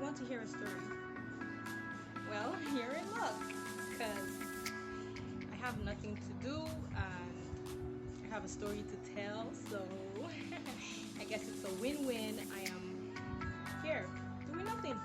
want to hear a story? Well, you're in luck, because I have nothing to do and I have a story to tell, so I guess it's a win-win. I am here doing nothing.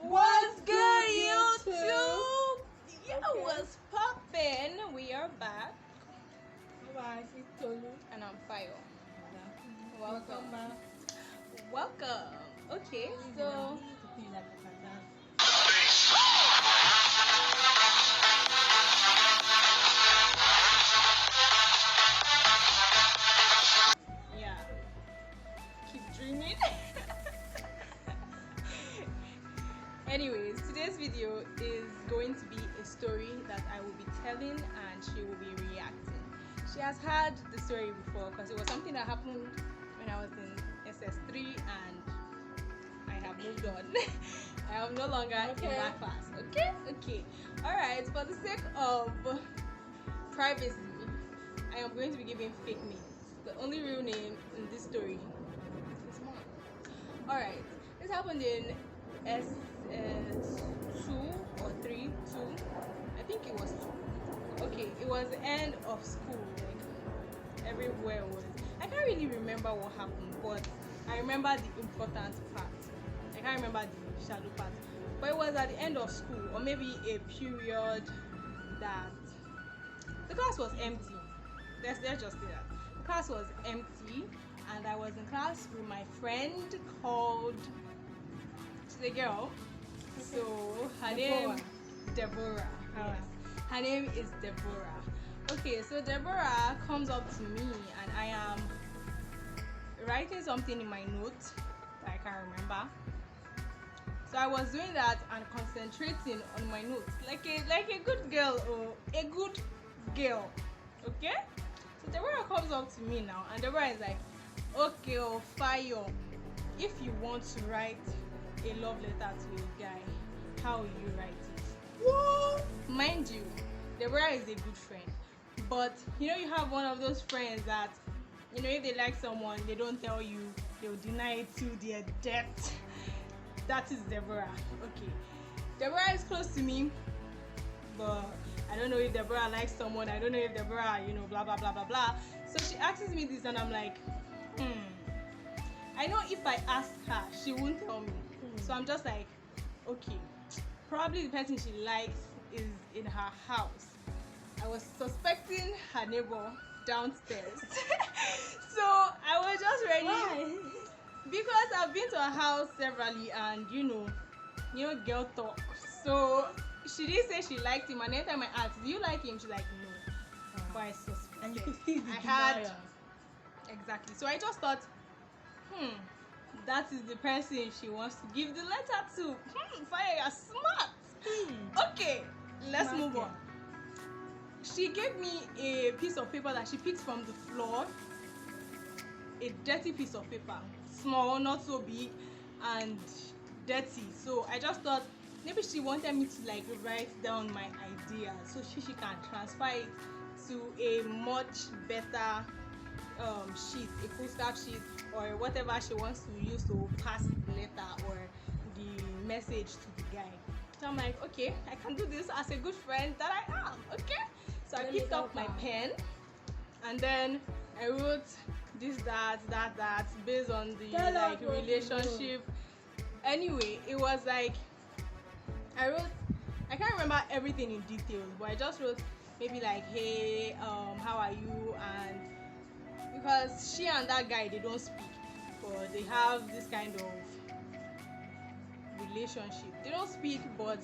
What's good, YouTube? Yeah, what's poppin'? We are back, Bye, it's Tolu. and I'm Fayo. Welcome back. Welcome. Okay, so yeah, keep dreaming. Anyways, today's video is going to be a story that I will be telling and she will be reacting. She has heard the story before because it was something that happened when I was in SS3 and I have moved on. I am no longer in that class. Okay. Alright, for the sake of privacy, I am going to be giving fake names. The only real name in this story is this one. Alright, this happened in SS2 or 3, 2. I think it was 2. Okay, it was the end of school, like everywhere was. I can't really remember what happened, but I remember the important part. I can't remember the shadow part. But it was at the end of school, or maybe a period that the class was empty. Let's just say that. The class was empty, and I was in class with my friend called, she's a girl, so her name Deborah. Yes. Her name is Deborah. Okay, so Deborah comes up to me and I am writing something in my note that I can't remember. So I was doing that and concentrating on my notes like a good girl or a good girl. Okay? So Deborah comes up to me now and Deborah is like, okay, oh Fayo, if you want to write a love letter to a guy, how will you write it? What? Mind you, Deborah is a good friend, but you know, you have one of those friends that, you know, if they like someone, they don't tell you, they'll deny it to their death. That is Deborah. Okay, Deborah is close to me, but I don't know if Deborah likes someone. I don't know if Deborah, you know, blah blah blah blah blah. So she asks me this and I'm like, I know if I ask her, she won't tell me. So I'm just like, okay, probably the person she likes is in her house. I was suspecting her neighbor downstairs. So I was just ready. Why? Because I've been to her house severally and you know girl talk. So she didn't say she liked him, and anytime I asked, do you like him? She's like, no. But I suspected. And you could see the I had denial. Exactly. So I just thought, that is the person she wants to give the letter to. Fire, you're smart. Okay, let's move on. She gave me a piece of paper that she picked from the floor, a dirty piece of paper, small, not so big, and dirty. So I just thought maybe she wanted me to like write down my idea so she can transfer it to a much better sheet, a foolscap sheet, or whatever she wants to use to pass the letter or the message to the guy. So I'm like, okay, I can do this as a good friend that I am. Okay, so I picked up my pen and then I wrote this, that based on the like relationship. Anyway, it was like I can't remember everything in details, but I just wrote maybe like, hey, how are you? And because she and that guy, they don't speak, but they have this kind of relationship. They don't speak, but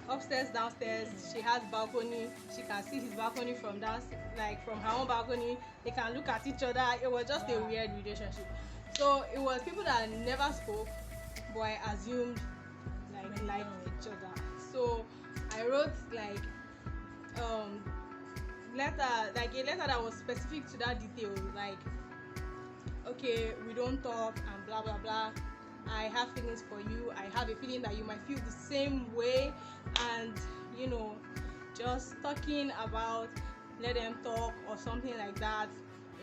upstairs, downstairs, she has balcony. She can see his balcony from downstairs, like from her own balcony. They can look at each other. It was just a weird relationship. So it was people that never spoke, but I assumed like liked each other. So I wrote like letter, like a letter that was specific to that detail, like, okay, we don't talk and blah blah blah. I have feelings for you. I have a feeling that you might feel the same way, and you know, just talking about let them talk or something like that,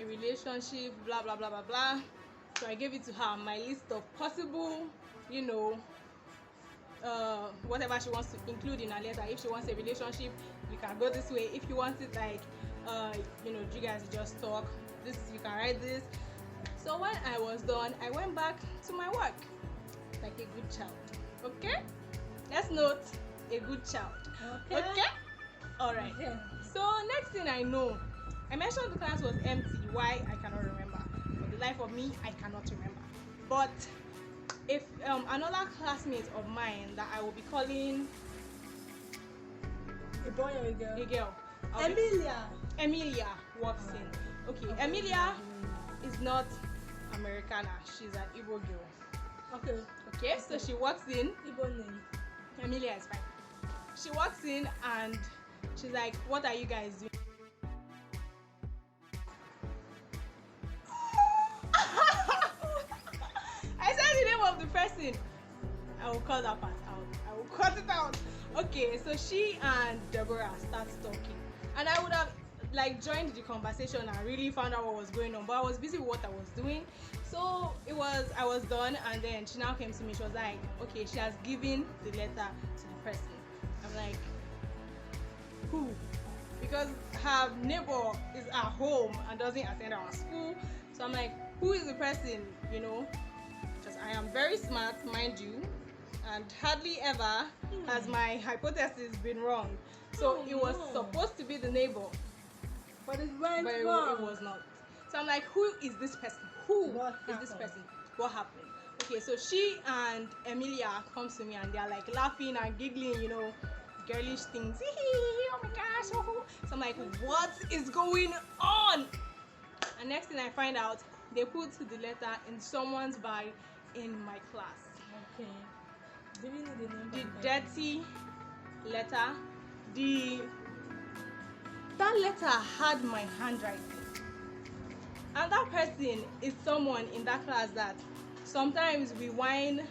a relationship, blah blah blah blah blah. So I gave it to her, my list of possible, you know, whatever she wants to include in her letter. If she wants a relationship, you can go this way. If you want it like, you know, you guys just talk, this, you can write this. So when I was done, I went back to my work like a good child. Okay? Let's note, a good child. Okay? Alright. Yeah. So next thing I know, I mentioned the class was empty. Why? I cannot remember. For the life of me, I cannot remember. But if another classmate of mine that I will be calling A boy or a girl? a girl, Emilia walks in. Okay, Emilia is not Americana. She's an Igbo girl. Okay, so she walks in. Igbo name. Emilia is fine. She walks in and she's like, "What are you guys doing?" I said the name of the person. I will cut that part out. I will cut it out. Okay, so she and Deborah start talking, and I would have like joined the conversation and really found out what was going on, but I was busy with what I was doing. So I was done, and then she now came to me. She was like, okay, she has given the letter to the person. I'm like, who? Because her neighbor is at home and doesn't attend our school. So I'm like, who is the person? You know, because I am very smart, mind you, and hardly ever has my hypothesis been wrong. So it was supposed to be the neighbor, But it went but it wrong. was not. So I'm like, who is this person? Who What is this happened? person? What happened? Okay, so she and Emilia comes to me and they're like laughing and giggling, you know, girlish things. Oh my gosh. Oh. So I'm like, what is going on? And next thing I find out, they put the letter in someone's bag in my class. Okay. Do you know the name? The of the dirty letter, that letter had my handwriting. And that person is someone in that class that sometimes we whine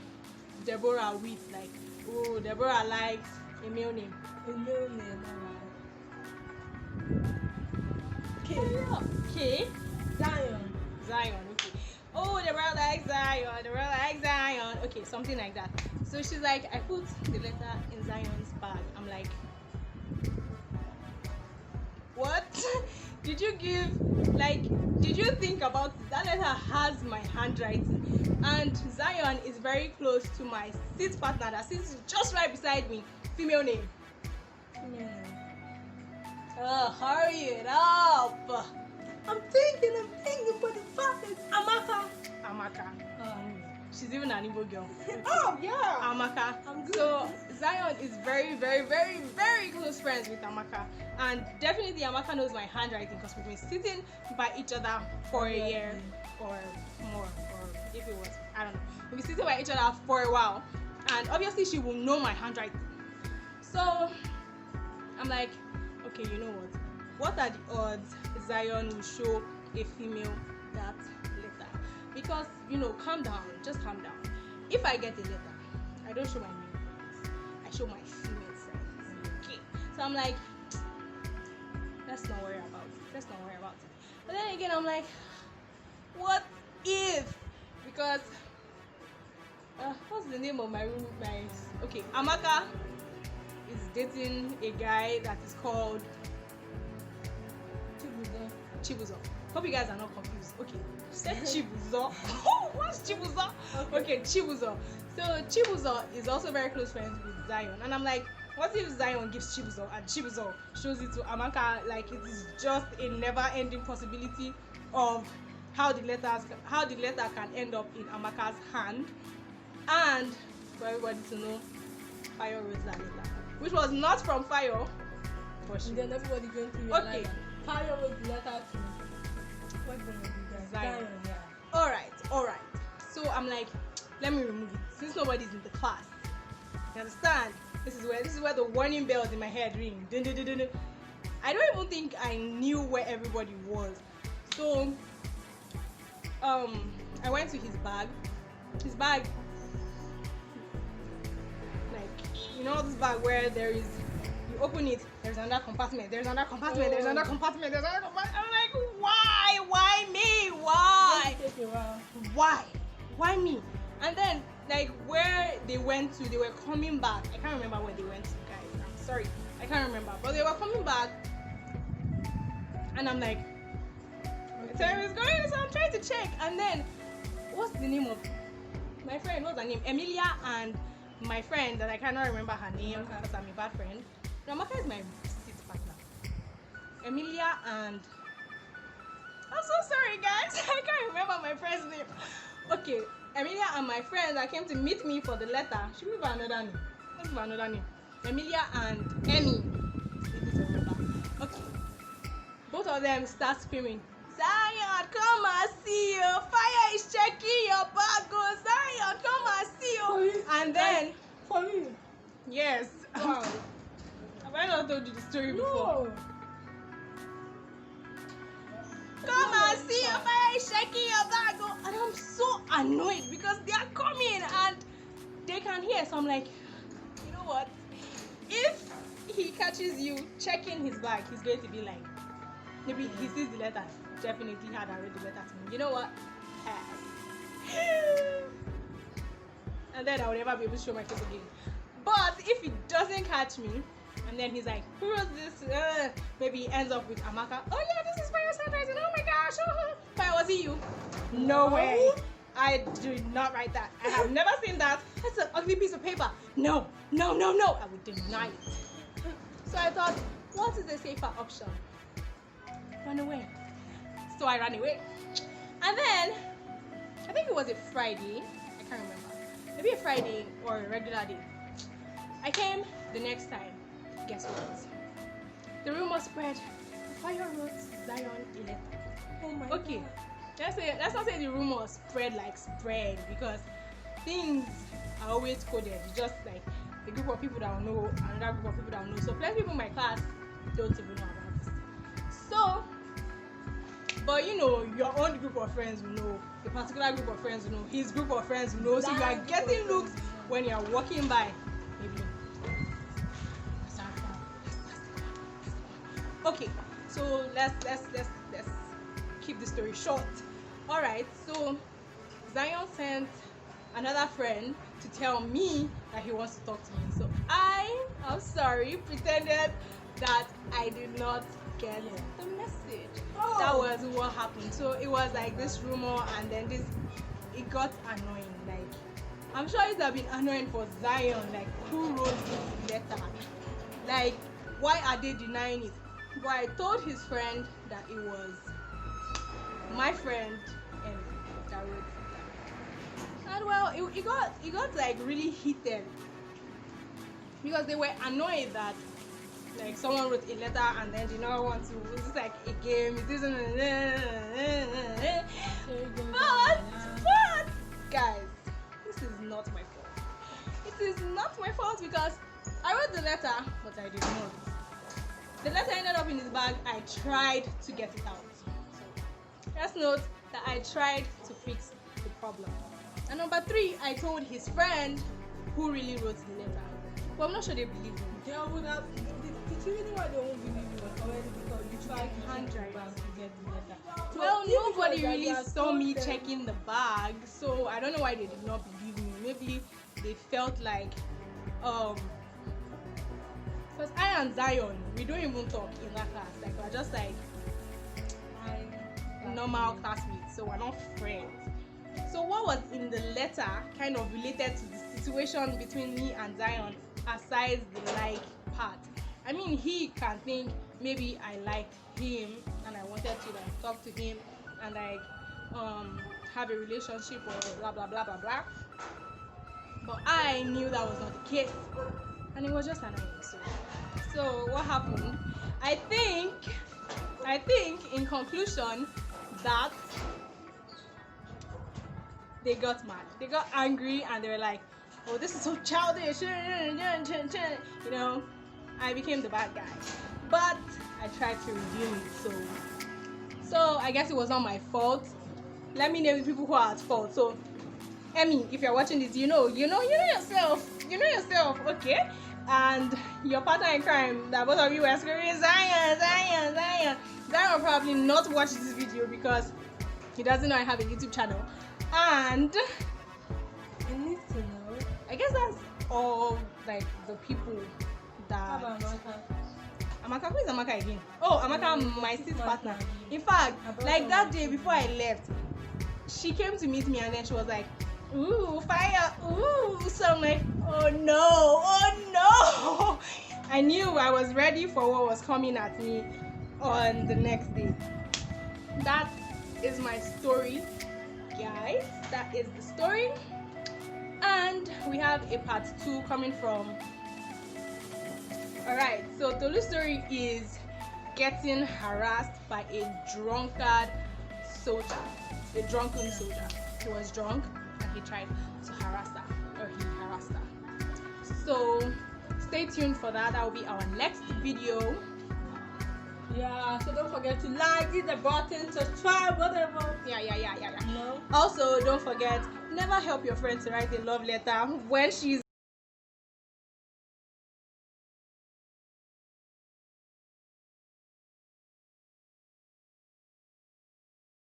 Deborah with, like, oh, Deborah likes a male name. A male name, alright. K. Zion. Zion, okay. Oh, Deborah likes Zion, Deborah likes Zion. Okay, something like that. So she's like, I put the letter in Zion's bag. I'm like, what? Did you think about it? That letter has my handwriting, and Zion is very close to my seat partner that sits just right beside me. Female name. Female name. Hurry it up. I'm thinking, but the fact is Amaka. She's even an Igbo girl. Oh yeah. Amaka. I'm good. So Zion is very, very, very, very close friends with Amaka, and definitely Amaka knows my handwriting because we've been sitting by each other for a year or more, or if it was, I don't know. We've been sitting by each other for a while, and obviously she will know my handwriting. So I'm like, okay, you know what? What are the odds Zion will show a female that letter? Because, you know, calm down, just calm down. If I get a letter, I don't show my male friends, I show my female friends. Okay. So I'm like, let's not worry about it. But then again, I'm like, what if? Because what's the name of my room? Okay, Amaka is dating a guy that is called Chibuzo. Hope you guys are not confused. Okay, say Chibuzo. What's Chibuzo? Okay, Chibuzo. So Chibuzo is also very close friends with Zion, and I'm like, what if Zion gives Chibuzo and Chibuzo shows it to Amaka? Like, it is just a never-ending possibility of how the letter can end up in Amaka's hand. And for everybody to know, Fayo wrote that letter, which was not from Fayo, but she. And then everybody going to realize Okay. Fayo wrote the letter to what's the name of the guy? Zion. Yeah. All right. So I'm like, let me remove it since nobody's in the class. You understand? This is where the warning bells in my head ring. Dun, dun, dun, dun, dun. I don't even think I knew where everybody was. So I went to his bag. His bag, like, you know this bag where there is, you open it, there's another compartment, there's another compartment, there's another compartment, there's another compartment. I'm like, why me? Why me? And then, like, where they went to, they were coming back. I can't remember where they went to, guys. I'm sorry, I can't remember, but they were coming back, and I'm like, time is going, so I'm trying to check. And then, what's the name of my friend? What's her name? Emilia and my friend that I cannot remember her name because I'm a bad friend. No, Amaka is my seat partner. Emilia and, I'm so sorry, guys. I can't remember my friend's name. Okay, Emilia and my friend that came to meet me for the letter. Should we give her another name? Let's give her another name. Emilia and Emmy. Okay. Both of them start screaming, Zion, come and see you. Fire is checking your bag. Oh, Zion, come and see you. And then, for me, yes. wow. Have I not told you the story before? No. Come and see your fire is checking your bag. Oh, and I'm so annoyed because they are coming and they can hear. So I'm like, you know what? If he catches you checking his bag, he's going to be like, maybe he sees the letter. Definitely had already the letter to me. You know what? And then I will never be able to show my face again. But if he doesn't catch me, and then he's like, who wrote this? Maybe he ends up with Amaka. Oh yeah, this is Fayo's handwriting. Oh my gosh. Fayo, was it you? No way. I did not write that. I have never seen that. That's an ugly piece of paper. No. I would deny it. So I thought, what is a safer option? Run away. So I ran away. And then, I think it was a Friday. I can't remember. Maybe a Friday or a regular day. I came the next time. Guess what? The rumor spread. Fayo wrote Zion a letter. Oh my Okay. God. Let's not say the rumor spread because things are always coded. It's just like a group of people that will know, another group of people that will know. So plenty of people in my class don't even know about this. So, but you know, your own group of friends will know, a particular group of friends will know, his group of friends will know. So you are getting looks when you are walking by. Maybe. Okay, so let's keep the story short. All right, so Zion sent another friend to tell me that he wants to talk to me. So I'm sorry, pretended that I did not get the message. Oh. That was what happened. So it was like this rumor, and then it got annoying. Like, I'm sure it would have been annoying for Zion. Like, who wrote this letter? Like, why are they denying it? But I told his friend that it was my friend and that wrote that. And well, it got like really heated because they were annoyed that like someone wrote a letter and then did not want to. It's just like a game. It isn't. But guys, this is not my fault. It is not my fault because I wrote the letter, but I did not. The letter ended up in his bag. I tried to get it out. So just note that I tried to fix the problem. And number 3, I told his friend who really wrote the letter. But I'm not sure they believe me. They would have. The reason why they won't believe you was already because you tried handwriting to get the letter. So well, if nobody it was really that saw me they are so checking the bag, so I don't know why they did not believe me. Maybe they felt like because I and Zion, we don't even talk in that class. Like, we're just like normal classmates, so we're not friends. So what was in the letter kind of related to the situation between me and Zion, aside the like part. I mean, he can think maybe I liked him and I wanted to like talk to him and like have a relationship or blah blah blah blah blah. But I knew that was not the case, and it was just annoying. So what happened? I think in conclusion that they got mad. They got angry and they were like, oh, this is so childish. You know, I became the bad guy. but I tried to redeem it. So I guess it was not my fault. Let me name the people who are at fault. So Emmy, if you're watching this, you know yourself, okay? And your partner in crime, that both of you were screaming Zion. Zion will probably not watch this video because he doesn't know I have a YouTube channel. And He needs to know. I guess that's all, like, the people How that about Amaka? Amaka, who is Amaka again? Oh, Amaka, my sis partner. In fact, like that day before I left, she came to meet me and then she was like, ooh, fire, ooh. So I'm like, oh no. I knew I was ready for what was coming at me on the next day. That is my story, guys. That is the story. And we have a part 2 coming from. Alright, so Tolu's story is getting harassed by a drunkard soldier. A drunken soldier. He was drunk and he tried to harass her. Or he harassed her. So stay tuned for that. That will be our next video. Yeah, so don't forget to like, hit the button, subscribe, whatever. Yeah. No. Also, don't forget, never help your friend to write a love letter when she's